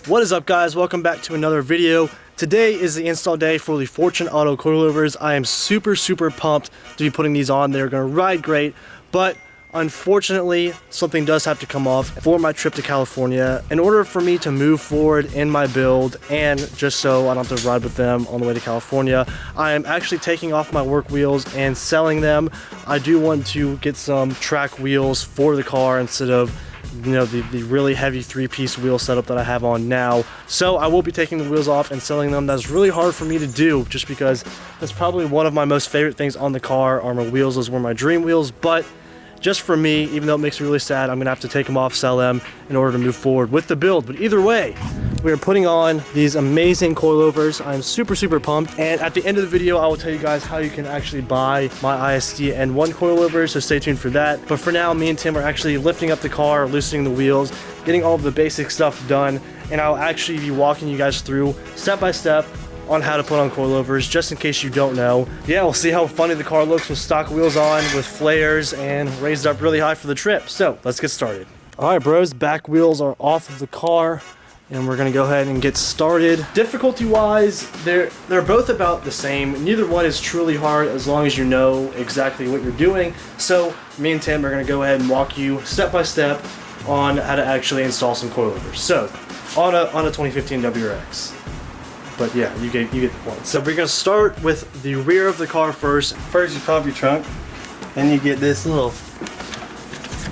What is up, guys? Welcome back to another video. Today is the install day for the Fortune Auto coilovers. I am super pumped to be putting these on. They're going to ride great, but unfortunately something does have to come off for my trip to California. In order for me to move forward in my build, and just so I don't have to ride with them on the way to California, I am actually taking off my work wheels and selling them. I do want to get some track wheels for the car instead of, you know, the really heavy three-piece wheel setup that I have on now. So I will be taking the wheels off and selling them. That's really hard for me to do just because that's probably one of my most favorite things on the car are my wheels. Those were my dream wheels, but just for me, even though it makes me really sad, I'm gonna have to take them off, sell them in order to move forward with the build. But either way, we are putting on these amazing coilovers. I'm super pumped. And at the end of the video, I will tell you guys how you can actually buy my ISD N1 coilovers, so stay tuned for that. But for now, me and Tim are actually lifting up the car, loosening the wheels, getting all of the basic stuff done. And I'll actually be walking you guys through step by step on how to put on coilovers, just in case you don't know. Yeah, we'll see how funny the car looks with stock wheels on, with flares, and raised up really high for the trip. So let's get started. All right, bros, back wheels are off of the car, and we're gonna go ahead and get started. Difficulty-wise, they're both about the same. Neither one is truly hard as long as you know exactly what you're doing. So me and Tim are gonna go ahead and walk you step by step on how to actually install some coilovers. So on a 2015 WRX. But yeah, you get the point. So we're gonna start with the rear of the car first. First you pop your trunk, then you get this little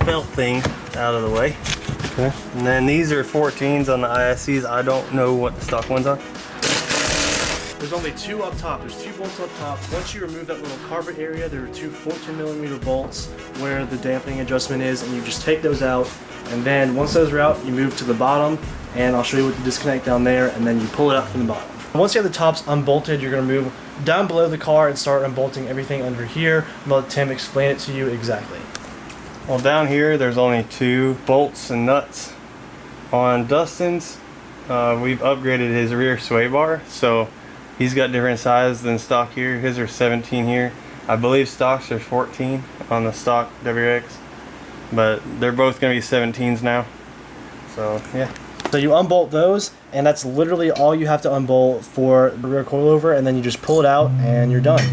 belt thing out of the way. Okay. And then these are 14s on the ISCs. I don't know what the stock ones are. There's only two up top. There's two bolts up top. Once you remove that little carpet area, there are two 14mm bolts where the dampening adjustment is, and you just take those out. And then once those are out, you move to the bottom, and I'll show you what to disconnect down there, and then you pull it out from the bottom. Once you have the tops unbolted, you're going to move down below the car and start unbolting everything under here. I'm going to let Tim explain it to you exactly. Well, down here there's only two bolts and nuts. On Dustin's, we've upgraded his rear sway bar, so he's got different sizes than stock here. His are 17 here. I believe stocks are 14 on the stock WRX, but they're both going to be 17s now. So yeah. So you unbolt those, and that's literally all you have to unbolt for the rear coilover, and then you just pull it out and you're done.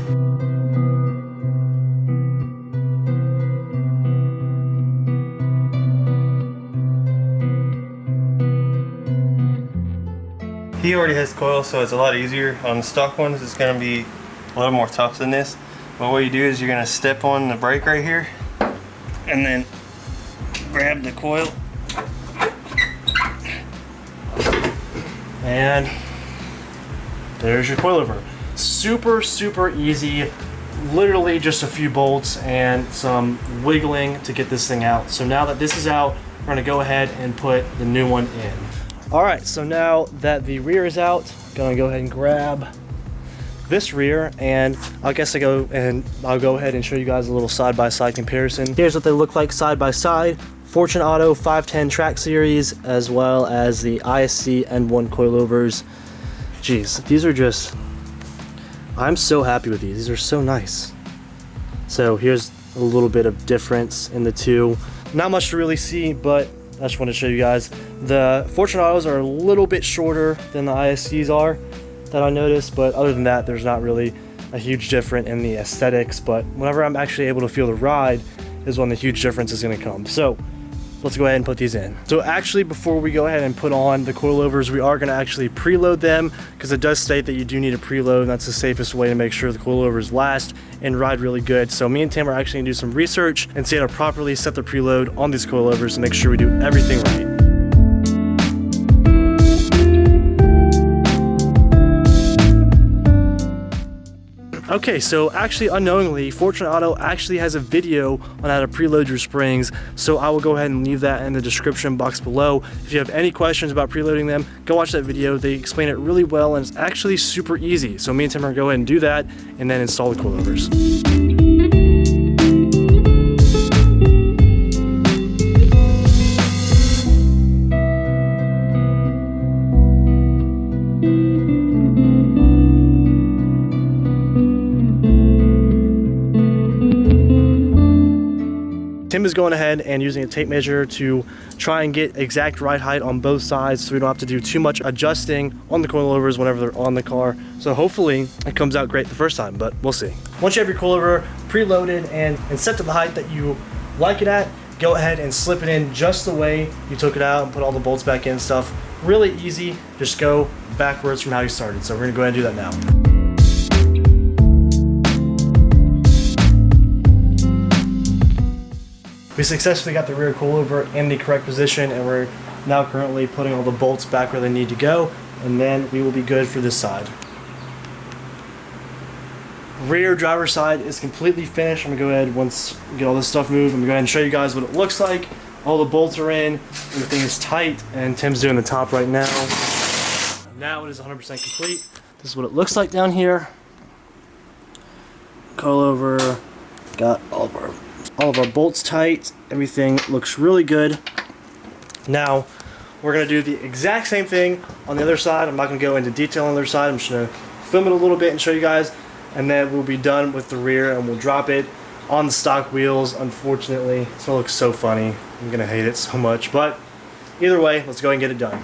He already has coil, so it's a lot easier. On the stock ones, it's going to be a little more tough than this. But what you do is you're going to step on the brake right here, and then grab the coil. And there's your coilover. Super easy. Literally just a few bolts and some wiggling to get this thing out. So now that this is out, we're gonna go ahead and put the new one in. All right, so now that the rear is out, I'm gonna go ahead and grab this rear, and I'll go ahead and show you guys a little side-by-side comparison. Here's what they look like side by side. Fortune Auto 510 track series, as well as the ISC N1 coilovers. Jeez, these are just, I'm so happy with these. These are so nice. So here's a little bit of difference in the two. Not much to really see, but I just want to show you guys. The Fortune Autos are a little bit shorter than the ISCs are, that I noticed, but other than that, there's not really a huge difference in the aesthetics. But whenever I'm actually able to feel the ride is when the huge difference is going to come. So let's go ahead and put these in. So actually, before we go ahead and put on the coilovers, we are going to actually preload them, because it does state that you do need a preload, and that's the safest way to make sure the coilovers last and ride really good. So me and Tim are actually going to do some research and see how to properly set the preload on these coilovers to make sure we do everything right. Okay, so actually unknowingly, Fortune Auto actually has a video on how to preload your springs, so I will go ahead and leave that in the description box below. If you have any questions about preloading them, go watch that video. They explain it really well, and it's actually super easy. So me and Tim are going to go ahead and do that, and then install the coilovers. Tim is going ahead and using a tape measure to try and get exact ride height on both sides so we don't have to do too much adjusting on the coilovers whenever they're on the car. So hopefully it comes out great the first time, but we'll see. Once you have your coilover preloaded and set to the height that you like it at, go ahead and slip it in just the way you took it out and put all the bolts back in and stuff. Really easy, just go backwards from how you started. So we're gonna go ahead and do that now. We successfully got the rear coilover in the correct position, and we're now currently putting all the bolts back where they need to go, and then we will be good for this side. Rear driver's side is completely finished. I'm gonna go ahead, once we get all this stuff moved, I'm gonna go ahead and show you guys what it looks like. All the bolts are in, everything is tight, and Tim's doing the top right now. Now it is 100% complete. This is what it looks like down here. Coilover, got all of our bolts tight. Everything looks really good. Now we're gonna do the exact same thing on the other side. I'm not gonna go into detail on the other side. I'm just gonna film it a little bit and show you guys, and then we'll be done with the rear and we'll drop it on the stock wheels. Unfortunately, it's gonna look so funny. I'm gonna hate it so much, but either way, let's go and get it done.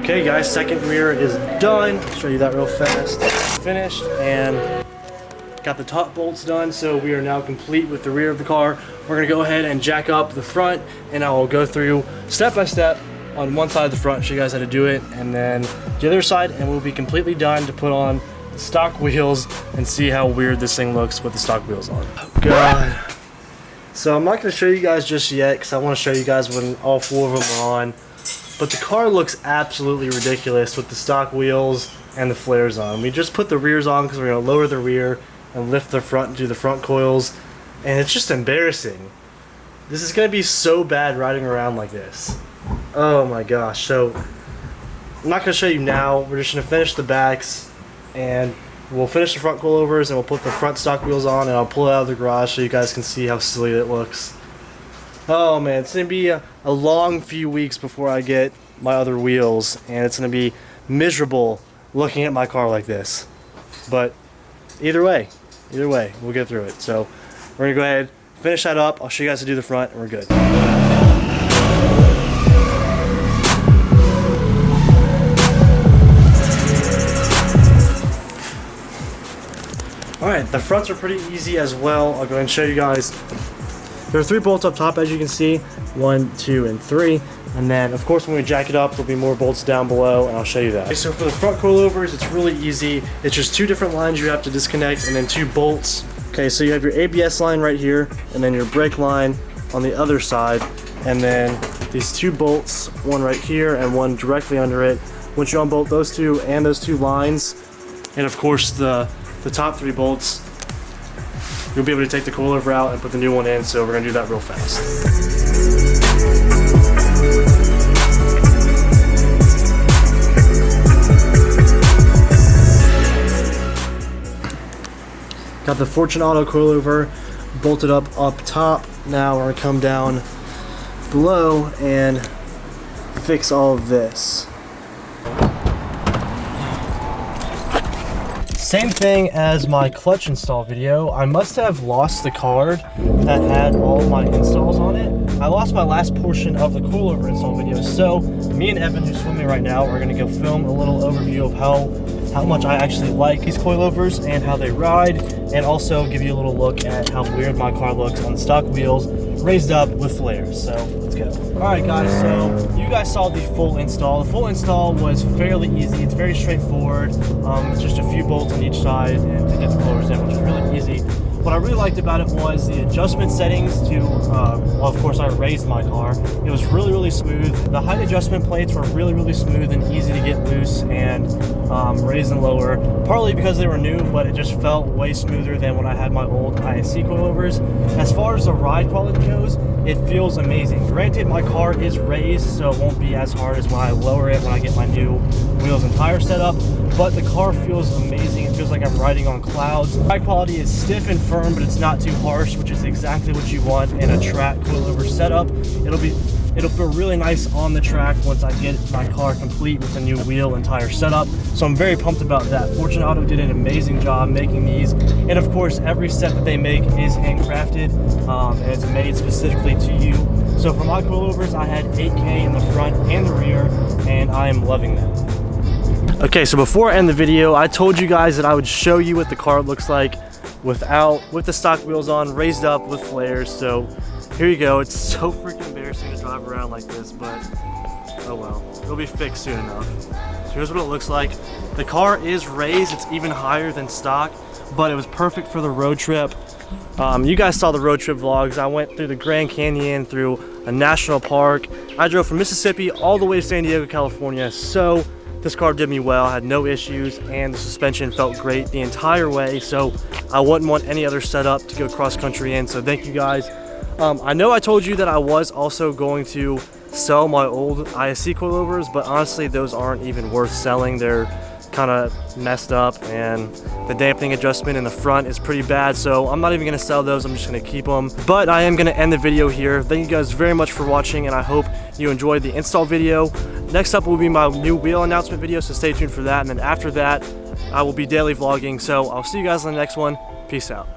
Okay guys, second rear is done. I'll show you that real fast. Finished and got the top bolts done, so we are now complete with the rear of the car. We're gonna go ahead and jack up the front, and I will go through step by step on one side of the front, show you guys how to do it, and then the other side, and we'll be completely done to put on the stock wheels and see how weird this thing looks with the stock wheels on. Oh God. So I'm not gonna show you guys just yet because I want to show you guys when all four of them are on. But the car looks absolutely ridiculous with the stock wheels and the flares on. We just put the rears on because we're going to lower the rear and lift the front and do the front coils. And it's just embarrassing. This is going to be so bad riding around like this. Oh my gosh. So I'm not going to show you now. We're just going to finish the backs and we'll finish the front coilovers and we'll put the front stock wheels on, and I'll pull it out of the garage so you guys can see how silly it looks. Oh man, it's going to be a long few weeks before I get my other wheels, and it's going to be miserable looking at my car like this. But either way, we'll get through it. So we're going to go ahead, finish that up. I'll show you guys how to do the front, and we're good. Alright, the fronts are pretty easy as well. I'll go ahead and show you guys. There are 3 bolts up top, as you can see, 1, 2, and 3. And then, of course, when we jack it up, there'll be more bolts down below, and I'll show you that. Okay, so for the front coilovers, it's really easy. It's just 2 different lines you have to disconnect, and then 2 bolts. Okay, so you have your ABS line right here, and then your brake line on the other side, and then these 2 bolts, one right here and one directly under it. Once you unbolt those 2 and those 2 lines, and of course the top 3 bolts, you'll be able to take the coilover out and put the new one in, so we're going to do that real fast. Got the Fortune Auto coilover bolted up top. Now we're going to come down below and fix all of this. Same thing as my clutch install video. I must have lost the card that had all my installs on it. I lost my last portion of the coilover install video, so me and Evan, who's filming right now, are gonna go film a little overview of how much I actually like these coilovers and how they ride, and also give you a little look at how weird my car looks on the stock wheels raised up with flares. So let's go. Alright guys, so you guys saw the full install. The full install was fairly easy. It's very straightforward. It's just a few bolts on each side and to get the coilovers in, which is really easy. What I really liked about it was the adjustment settings to, well, of course I raised my car. It was really really smooth. The height adjustment plates were really smooth and easy to get loose and raise and lower, partly because they were new, but it just felt way smoother than when I had my old ISC coilovers. As far as the ride quality goes, it feels amazing. Granted, my car is raised, so it won't be as hard as when I lower it when I get my new wheels and tires set up, but the car feels amazing. It feels like I'm riding on clouds. The ride quality is stiff and firm, but it's not too harsh, which is exactly what you want in a track coilover setup. It'll feel really nice on the track once I get my car complete with a new wheel and tire setup. So I'm very pumped about that. Fortune Auto did an amazing job making these. And of course, every set that they make is handcrafted and it's made specifically to you. So for my coilovers, I had 8K in the front and the rear, and I am loving that. Okay, so before I end the video, I told you guys that I would show you what the car looks like with the stock wheels on, raised up with flares. So here you go. It's so freaking embarrassing to drive around like this, but oh well, it'll be fixed soon enough. So here's what it looks like. The car is raised, it's even higher than stock, but it was perfect for the road trip. You guys saw the road trip vlogs. I went through the Grand Canyon, through a national park. I drove from Mississippi all the way to San Diego, California. So this car did me well, had no issues, and the suspension felt great the entire way. So I wouldn't want any other setup to go cross country in. So thank you guys. I know I told you that I was also going to sell my old ISC coilovers, but honestly those aren't even worth selling. They're kind of messed up and the dampening adjustment in the front is pretty bad, so I'm not even going to sell those. I'm just going to keep them. But I am going to end the video here. Thank you guys very much for watching, and I hope you enjoyed the install video. Next up will be my new wheel announcement video, so stay tuned for that. And then after that I will be daily vlogging, so I'll see you guys in the next one. Peace out.